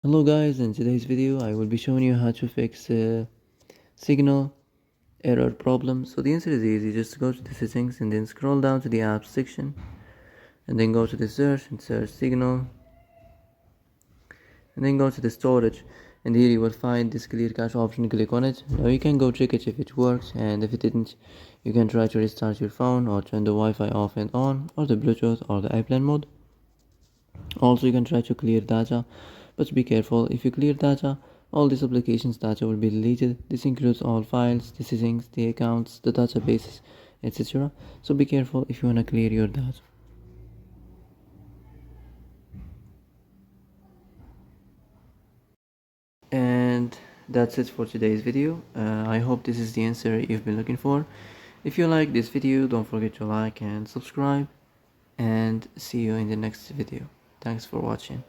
Hello guys, in today's video I will be showing you how to fix signal error problem. So the answer is easy. Just go to the settings and then scroll down to the apps section and then go to the search and search signal and then go to the storage, and here you will find this clear cache option. Click on it. Now you can go check it if it works, and if it didn't you can try to restart your phone or turn the Wi-Fi off and on, or the Bluetooth or the airplane mode. Also you can try to clear data, but be careful. If you clear data, all this application's data will be deleted. This includes all files, the settings, the accounts, the databases, etc. So be careful if you want to clear your data. And that's it for today's video. I hope this is the answer you've been looking for. If you like this video, don't forget to like and subscribe, and see you in the next video. Thanks for watching.